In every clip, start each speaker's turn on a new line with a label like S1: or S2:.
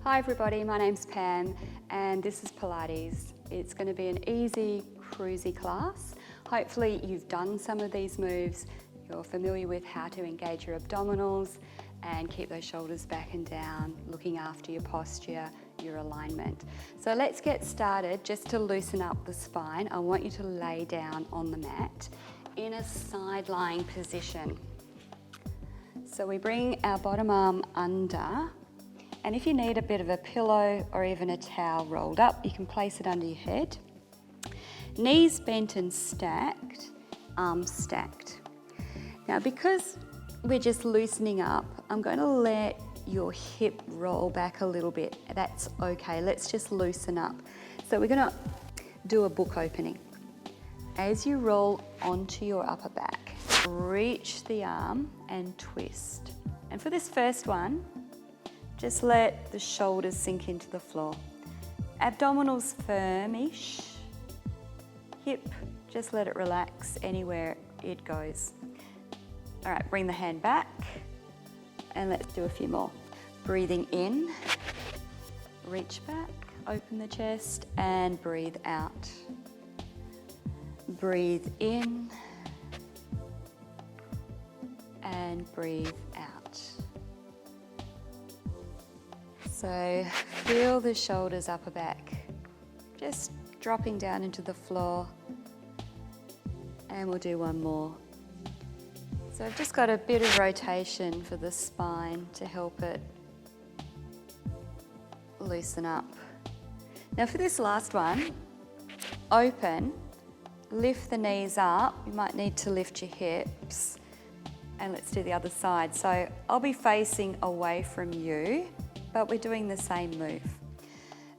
S1: Hi everybody, my name's Pam and this is Pilates. It's going to be an easy, cruisy class. Hopefully you've done some of these moves, you're familiar with how to engage your abdominals and keep those shoulders back and down, looking after your posture, your alignment. So let's get started. Just to loosen up the spine, I want you to lay down on the mat in a side-lying position. So we bring our bottom arm under, and if you need a bit of a pillow or even a towel rolled up, you can place it under your head. Knees bent and stacked, arms stacked. Now because we're just loosening up, I'm going to let your hip roll back a little bit. That's okay, let's just loosen up. So we're going to do a book opening. As you roll onto your upper back, reach the arm and twist. And for this first one, just let the shoulders sink into the floor. Abdominals firm-ish. Hip, just let it relax anywhere it goes. All right, bring the hand back and let's do a few more. Breathing in, reach back, open the chest and breathe out. Breathe in and breathe out. So feel the shoulders, upper back, just dropping down into the floor. And we'll do one more. So I've just got a bit of rotation for the spine to help it loosen up. Now for this last one, open, lift the knees up. You might need to lift your hips. And let's do the other side. So I'll be facing away from you, but we're doing the same move.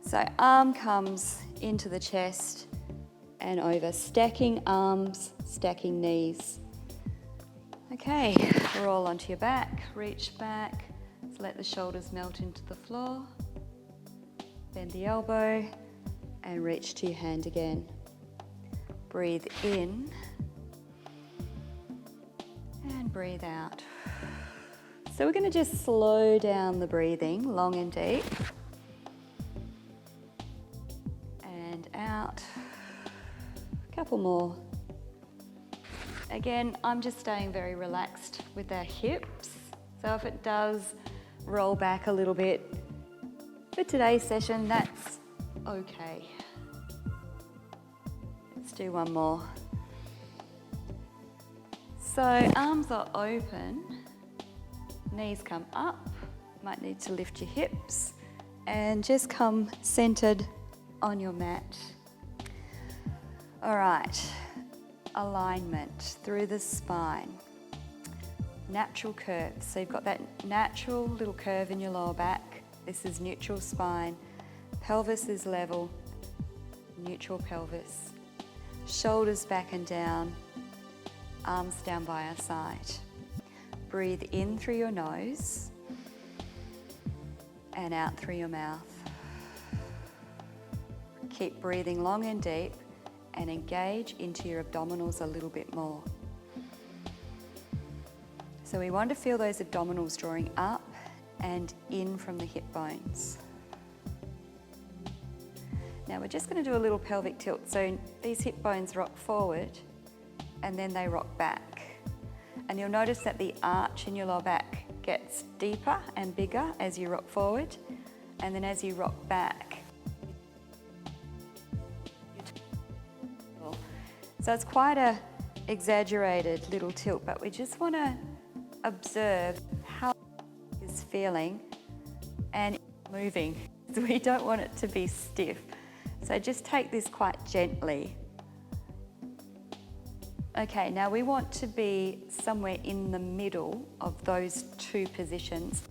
S1: So arm comes into the chest and over, stacking arms, stacking knees. Okay, roll onto your back, reach back, so let the shoulders melt into the floor. Bend the elbow and reach to your hand again. Breathe in and breathe out. So we're going to just slow down the breathing, long and deep. And out. A couple more. Again, I'm just staying very relaxed with our hips. So if it does roll back a little bit, for today's session, that's okay. Let's do one more. So arms are open. Knees come up, might need to lift your hips and just come centered on your mat. All right, alignment through the spine, natural curve. So you've got that natural little curve in your lower back. This is neutral spine, pelvis is level, neutral pelvis. Shoulders back and down, arms down by our side. Breathe in through your nose and out through your mouth. Keep breathing long and deep and engage into your abdominals a little bit more. So we want to feel those abdominals drawing up and in from the hip bones. Now we're just going to do a little pelvic tilt. So these hip bones rock forward and then they rock back. And you'll notice that the arch in your lower back gets deeper and bigger as you rock forward. And then as you rock back. So it's quite a exaggerated little tilt, but we just want to observe how it is feeling and moving. So we don't want it to be stiff. So just take this quite gently. Okay, now we want to be somewhere in the middle of those two positions.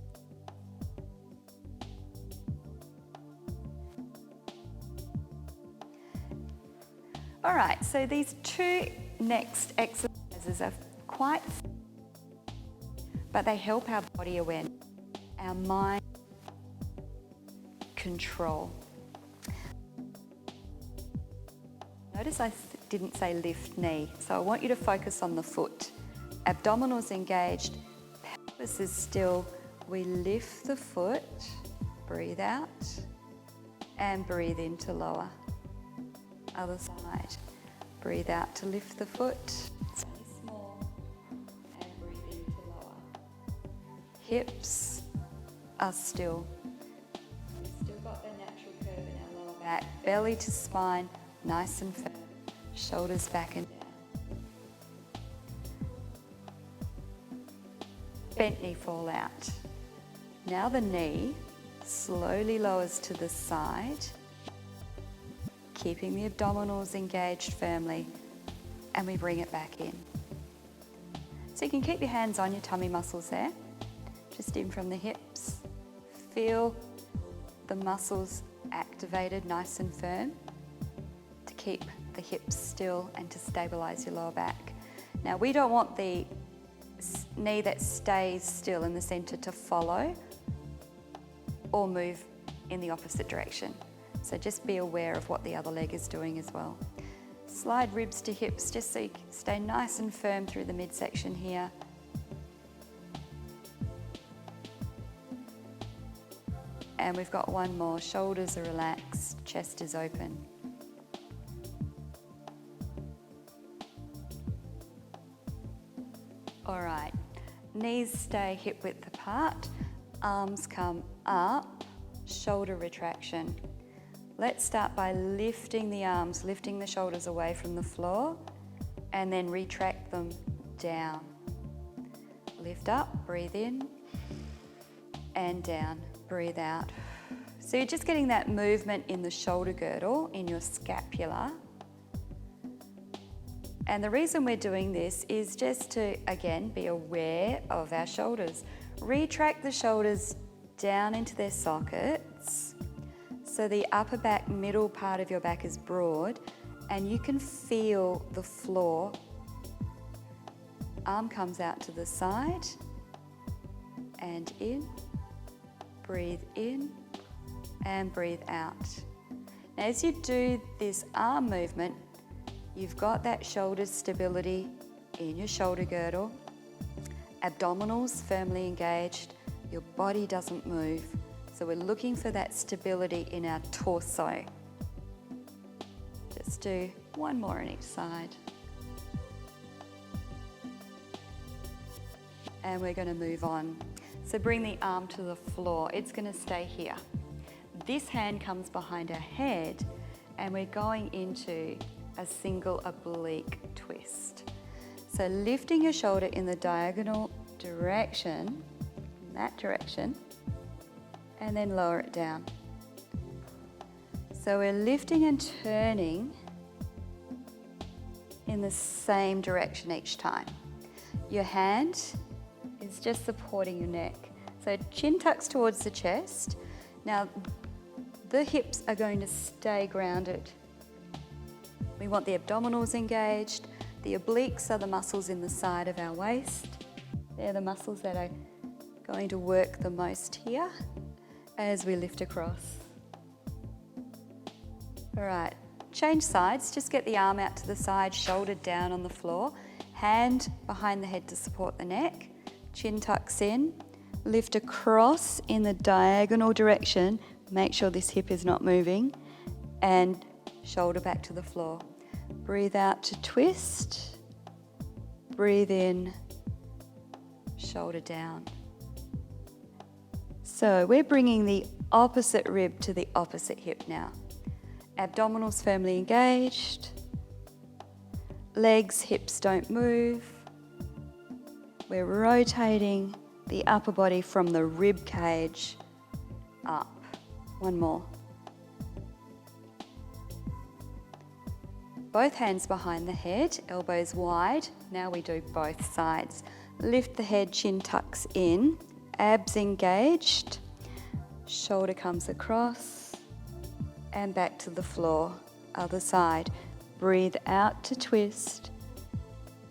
S1: All right, so these two next exercises are quite, but they help our body awareness, our mind control. Notice I didn't say lift knee, so I want you to focus on the foot. Abdominals engaged, pelvis is still. We lift the foot breathe out, and breathe in to lower. Other side. Breathe out to lift the foot. Stay small, and breathe in to lower. Hips are still. We've still got the natural curve in our lower back. Belly to spine, nice and firm. Shoulders back and down. Bent knee fall out. Now the knee slowly lowers to the side, keeping the abdominals engaged firmly, and we bring it back in. So you can keep your hands on your tummy muscles there, just in from the hips. Feel the muscles activated nice and firm to keep the hips still and to stabilize your lower back. Now we don't want the knee that stays still in the center to follow or move in the opposite direction. So just be aware of what the other leg is doing as well. Slide ribs to hips just so you stay nice and firm through the midsection here. And we've got one more. Shoulders are relaxed, chest is open. All right, knees stay hip width apart, arms come up, shoulder retraction. Let's start by lifting the arms, lifting the shoulders away from the floor, and then retract them down. Lift up, breathe in, and down, breathe out. So you're just getting that movement in the shoulder girdle, in your scapula. And the reason we're doing this is just to, again, be aware of our shoulders. Retract the shoulders down into their sockets so the upper back, middle part of your back is broad, and you can feel the floor. Arm comes out to the side and in, and breathe out. Now as you do this arm movement, you've got that shoulder stability in your shoulder girdle, abdominals firmly engaged, your body doesn't move. So we're looking for that stability in our torso. Just do one more on each side. And we're going to move on. So bring the arm to the floor. It's going to stay here. This hand comes behind our head, and we're going into a single oblique twist. So lifting your shoulder in the diagonal direction, in that direction, and then lower it down. So we're lifting and turning in the same direction each time. Your hand is just supporting your neck. So chin tucks towards the chest. Now the hips are going to stay grounded. We want the abdominals engaged. The obliques are the muscles in the side of our waist. They're the muscles that are going to work the most here as we lift across. All right, change sides. Just get the arm out to the side, shoulder down on the floor, hand behind the head to support the neck, chin tucks in, lift across in the diagonal direction. Make sure this hip is not moving, and shoulder back to the floor. Breathe out to twist, breathe in, shoulder down. So we're bringing the opposite rib to the opposite hip now. Abdominals firmly engaged, legs, hips don't move. We're rotating the upper body from the rib cage up. One more. Both hands behind the head, elbows wide. Now we do both sides. Lift the head, chin tucks in, abs engaged, shoulder comes across, and back to the floor. Other side. Breathe out to twist,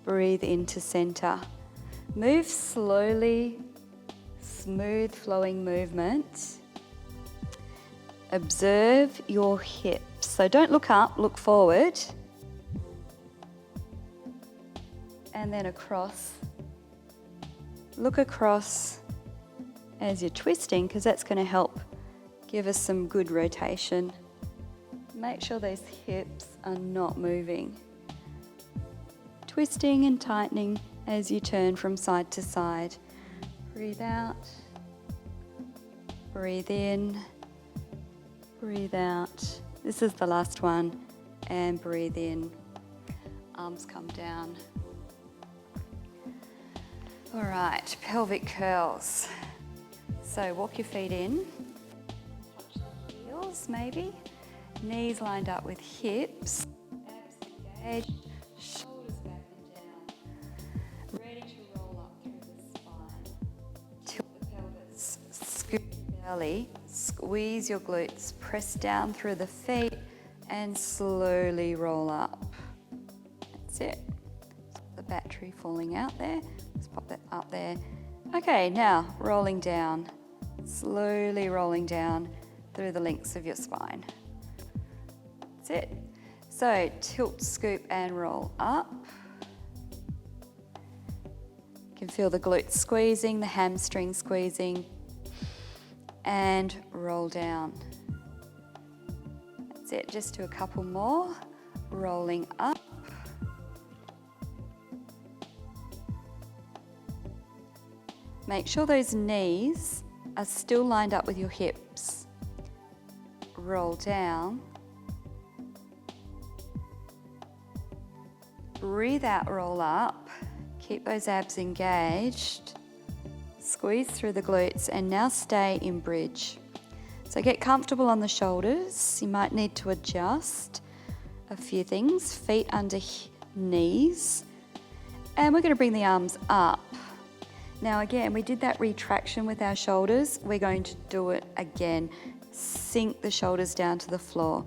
S1: breathe into center. Move slowly, smooth flowing movement. Observe your hips. So don't look up, look forward. And then across. Look across as you're twisting, because that's going to help give us some good rotation. Make sure those hips are not moving. Twisting and tightening as you turn from side to side. Breathe out, breathe in, breathe out. This is the last one, and breathe in. Arms come down. All right, pelvic curls. So walk your feet in, touch the heels maybe, knees lined up with hips, abs engaged, shoulders back and down, ready to roll up through the spine. Tilt the pelvis, scoop your belly, squeeze your glutes, press down through the feet and slowly roll up. That's it. The battery falling out there. Let's pop that up there. Okay, now rolling down, slowly rolling down through the lengths of your spine. That's it. So tilt, scoop and roll up. You can feel the glutes squeezing, the hamstring squeezing, and roll down. That's it, just do a couple more. Rolling up. Make sure those knees are still lined up with your hips. Roll down. Breathe out, roll up. Keep those abs engaged. Squeeze through the glutes and now stay in bridge. So get comfortable on the shoulders. You might need to adjust a few things. Feet under knees. And we're going to bring the arms up. Now again, we did that retraction with our shoulders. We're going to do it again. Sink the shoulders down to the floor.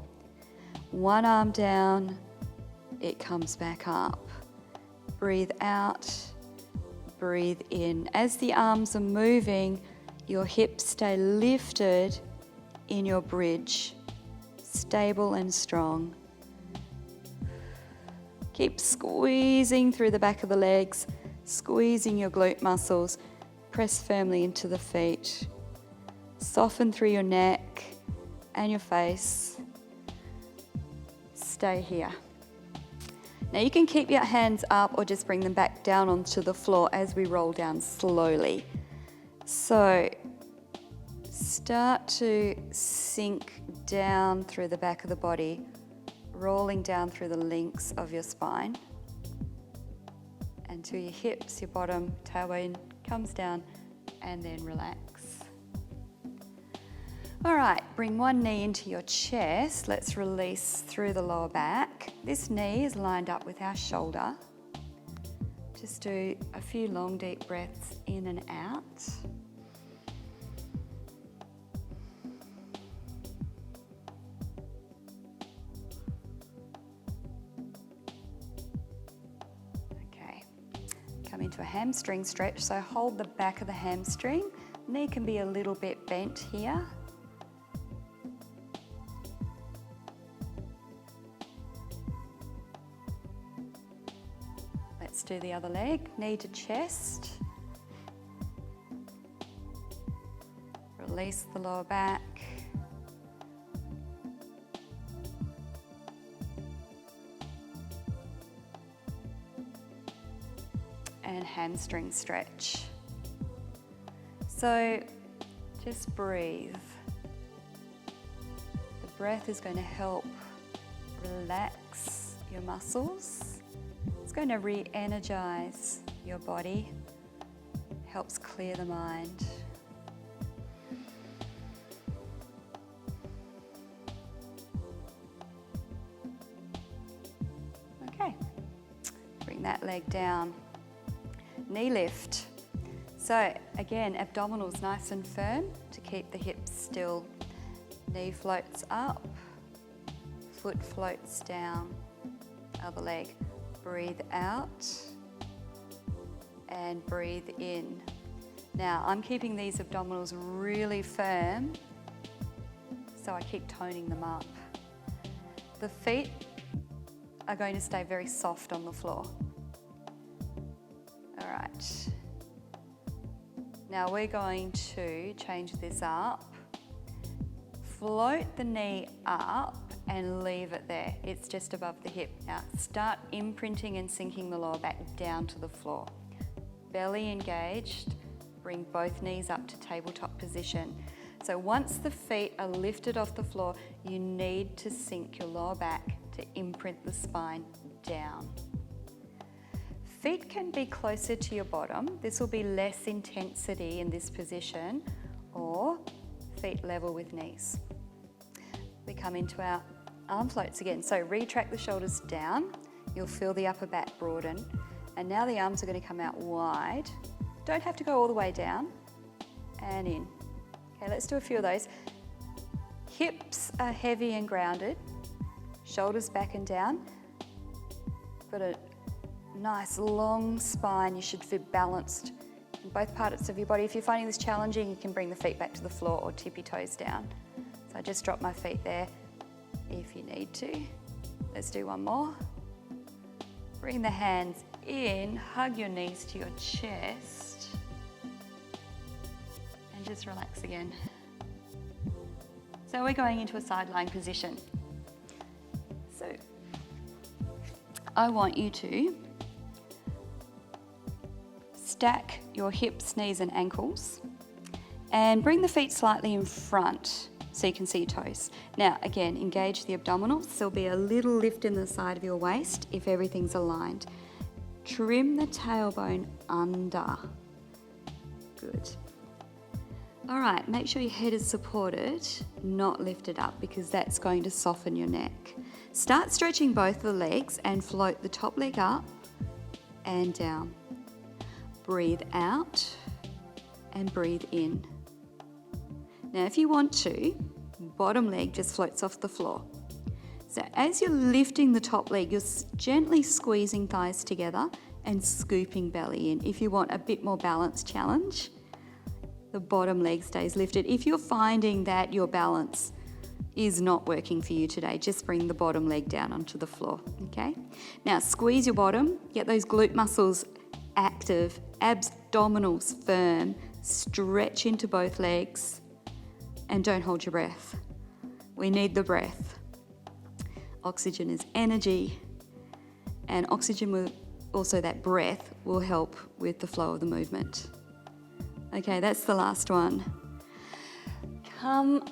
S1: One arm down, it comes back up. Breathe out, breathe in. As the arms are moving, your hips stay lifted in your bridge, stable and strong. Keep squeezing through the back of the legs, squeezing your glute muscles. Press firmly into the feet. Soften through your neck and your face. Stay here. Now you can keep your hands up or just bring them back down onto the floor as we roll down slowly. So start to sink down through the back of the body, rolling down through the lengths of your spine until your hips, your bottom, tailbone comes down, and then relax. All right, bring one knee into your chest. Let's release through the lower back. This knee is lined up with our shoulder. Just do a few long, deep breaths in and out. Come into a hamstring stretch, so hold the back of the hamstring. Knee can be a little bit bent here. Let's do the other leg, knee to chest. Release the lower back. And hamstring stretch. So just breathe. The breath is going to help relax your muscles. It's going to re-energize your body, helps clear the mind. Okay, bring that leg down. Knee lift. So again, abdominals nice and firm to keep the hips still. Knee floats up, foot floats down, other leg. Breathe out and breathe in. Now I'm keeping these abdominals really firm, so I keep toning them up. The feet are going to stay very soft on the floor. All right, now we're going to change this up. float the knee up and leave it there. It's just above the hip. Now start imprinting and sinking the lower back down to the floor. Belly engaged, bring both knees up to tabletop position. So once the feet are lifted off the floor, you need to sink your lower back to imprint the spine down. Feet can be closer to your bottom. This will be less intensity in this position, or feet level with knees. We come into our arm floats again. So retract the shoulders down. You'll feel the upper back broaden. And now the arms are going to come out wide. Don't have to go all the way down and in. Okay, let's do a few of those. Hips are heavy and grounded. Shoulders back and down. Got a nice long spine. You should feel balanced in both parts of your body. If you're finding this challenging, you can bring the feet back to the floor or tip your toes down. So I just drop my feet there if you need to. Let's do one more. Bring the hands in, hug your knees to your chest, and just relax again. So we're going into a sideline position. So I want you to stack your hips, knees and ankles and bring the feet slightly in front so you can see your toes. Now again, engage the abdominals. There'll be a little lift in the side of your waist if everything's aligned. Trim the tailbone under. Good. All right, make sure your head is supported, not lifted up, because that's going to soften your neck. Start stretching both the legs and float the top leg up and down. Breathe out and breathe in. Now, if you want to, bottom leg just floats off the floor. So as you're lifting the top leg, you're gently squeezing thighs together and scooping belly in. If you want a bit more balance challenge, the bottom leg stays lifted. If you're finding that your balance is not working for you today, just bring the bottom leg down onto the floor, okay? Now squeeze your bottom, get those glute muscles active, abdominals firm, stretch into both legs, and don't hold your breath. We need the breath. Oxygen is energy, and oxygen will, also that breath, will help with the flow of the movement. Okay, that's the last one. Come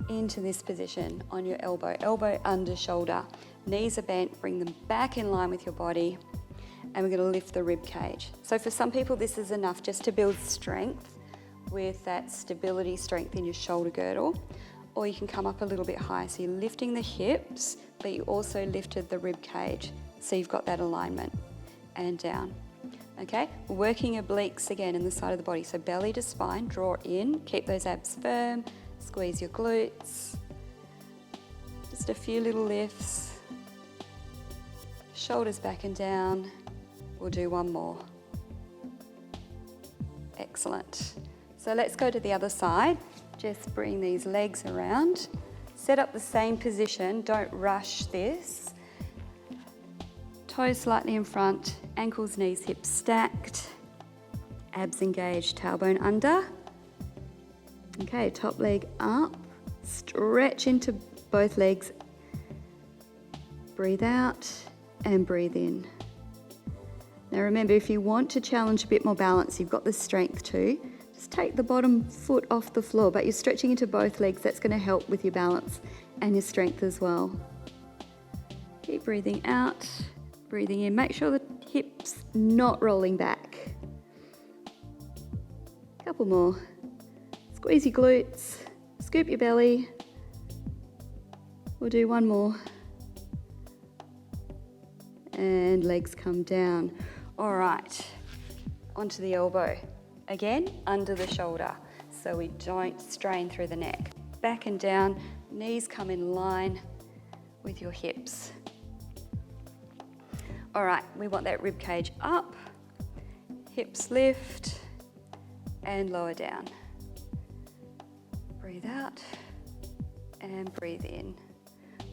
S1: into this position on your elbow, elbow under shoulder. Knees are bent, bring them back in line with your body, and we're going to lift the rib cage. So for some people this is enough just to build strength with that stability strength in your shoulder girdle, or you can come up a little bit higher. So you're lifting the hips, but you also lifted the rib cage, so you've got that alignment, and down. Okay, working obliques again in the side of the body. So belly to spine, draw in, keep those abs firm, squeeze your glutes. Just a few little lifts. Shoulders back and down. We'll do one more. Excellent. So let's go to the other side. Just bring these legs around. Set up the same position, don't rush this. Toes slightly in front, ankles, knees, hips stacked, abs engaged, tailbone under. Okay, top leg up, stretch into both legs. Breathe out and breathe in. Now remember, if you want to challenge a bit more balance, you've got the strength too. Just take the bottom foot off the floor, but you're stretching into both legs. That's going to help with your balance and your strength as well. Keep breathing out. Breathing in, make sure the hips not rolling back. Couple more. Squeeze your glutes, scoop your belly. We'll do one more. And legs come down. All right, onto the elbow. Again, under the shoulder, so we don't strain through the neck. Back and down, knees come in line with your hips. All right, we want that rib cage up, hips lift, and lower down. Breathe out and breathe in.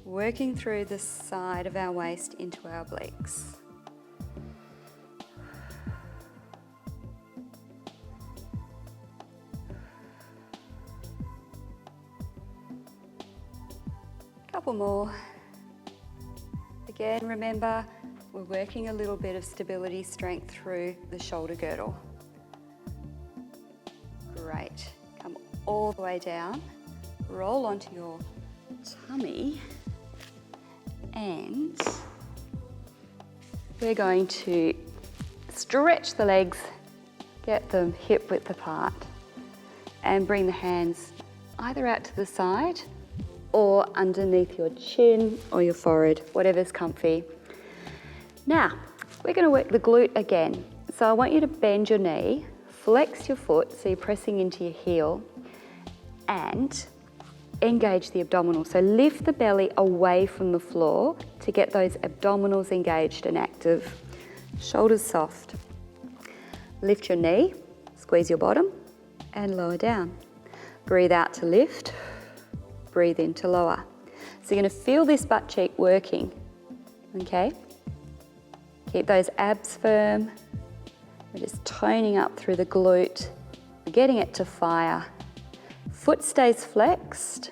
S1: Working through the side of our waist into our obliques. Couple more. Again, remember, we're working a little bit of stability strength through the shoulder girdle. Great. Come all the way down, roll onto your tummy, and we're going to stretch the legs, get them hip width apart, and bring the hands either out to the side or underneath your chin or your forehead, whatever's comfy. Now, we're going to work the glute again. So I want you to bend your knee, flex your foot, so you're pressing into your heel, and engage the abdominals. So lift the belly away from the floor to get those abdominals engaged and active. Shoulders soft. Lift your knee, squeeze your bottom, and lower down. Breathe out to lift, breathe in to lower. So you're going to feel this butt cheek working, okay? Keep those abs firm. We're just toning up through the glute, getting it to fire. Foot stays flexed,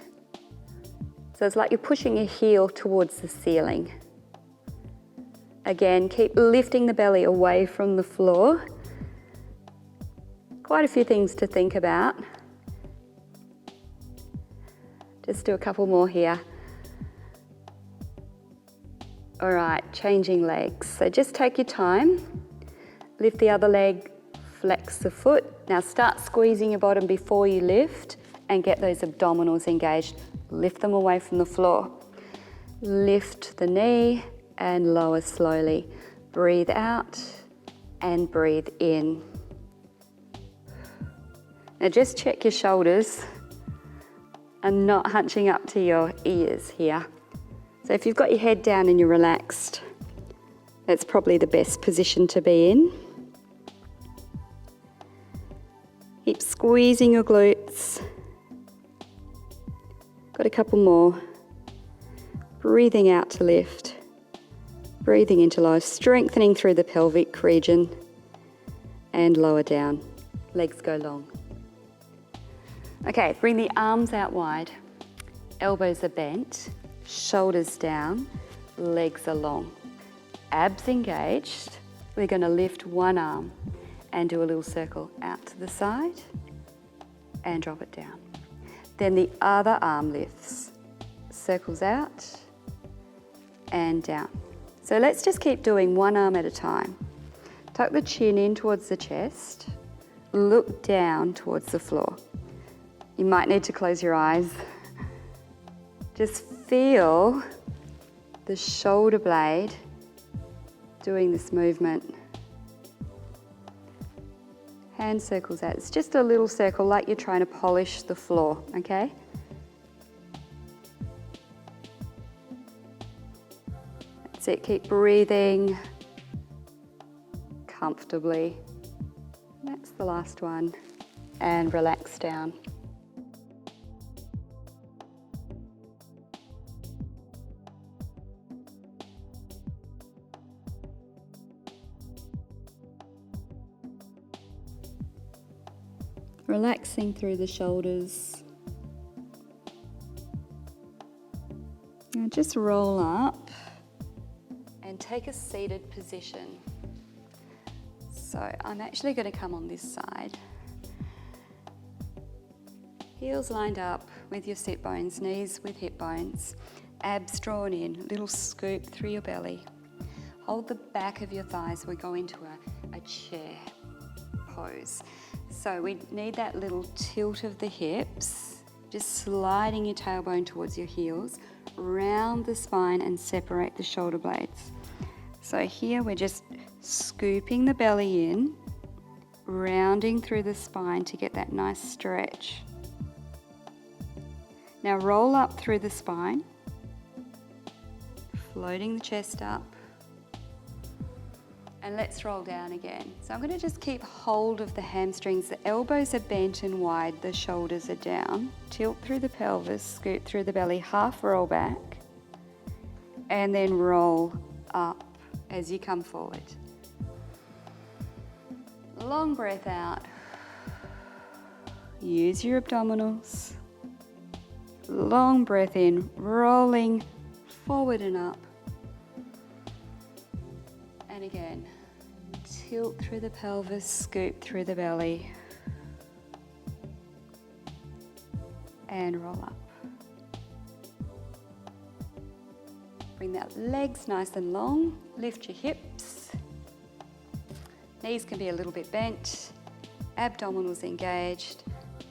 S1: so it's like you're pushing your heel towards the ceiling. Again, keep lifting the belly away from the floor. Quite a few things to think about. Just do a couple more here. All right, changing legs. So just take your time. Lift the other leg, flex the foot. Now start squeezing your bottom before you lift and get those abdominals engaged. Lift them away from the floor. Lift the knee and lower slowly. Breathe out and breathe in. Now just check your shoulders and not hunching up to your ears here. So if you've got your head down and you're relaxed, that's probably the best position to be in. Keep squeezing your glutes. Got a couple more. Breathing out to lift. Breathing into low, strengthening through the pelvic region and lower down. Legs go long. Okay, bring the arms out wide. Elbows are bent, shoulders down, legs are long. Abs engaged. We're going to lift one arm and do a little circle out to the side and drop it down. Then the other arm lifts, circles out and down. So let's just keep doing one arm at a time. Tuck the chin in towards the chest, look down towards the floor. You might need to close your eyes. Just feel the shoulder blade doing this movement. Hand circles out. It's just a little circle like you're trying to polish the floor, okay? That's it. Keep breathing comfortably. That's the last one. And relax down. Relaxing through the shoulders. Now just roll up and take a seated position. So I'm actually going to come on this side. Heels lined up with your sit bones, knees with hip bones, abs drawn in, little scoop through your belly. Hold the back of your thighs. We go into a chair pose. So we need that little tilt of the hips, just sliding your tailbone towards your heels, round the spine and separate the shoulder blades. So here we're just scooping the belly in, rounding through the spine to get that nice stretch. Now roll up through the spine, floating the chest up. And let's roll down again. So I'm going to just keep hold of the hamstrings. The elbows are bent and wide, the shoulders are down. Tilt through the pelvis, scoot through the belly, half roll back, and then roll up as you come forward. Long breath out. Use your abdominals. long breath in, rolling forward and up. And again, tilt through the pelvis, scoop through the belly. And roll up. Bring that legs nice and long, lift your hips. Knees can be a little bit bent, abdominals engaged.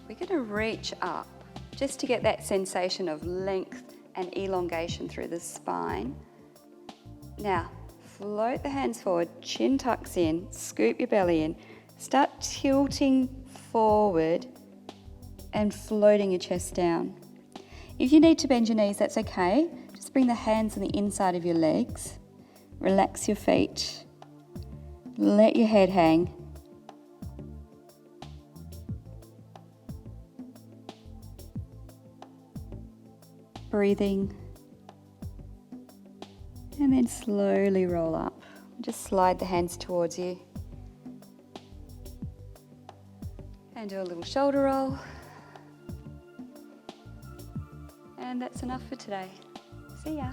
S1: We're going to reach up just to get that sensation of length and elongation through the spine. Now, float the hands forward, chin tucks in, scoop your belly in, start tilting forward and floating your chest down. If you need to bend your knees, that's okay. Just bring the hands on the inside of your legs. Relax your feet. Let your head hang. Breathing. And then slowly roll up. Just slide the hands towards you. And do a little shoulder roll. And that's enough for today. See ya.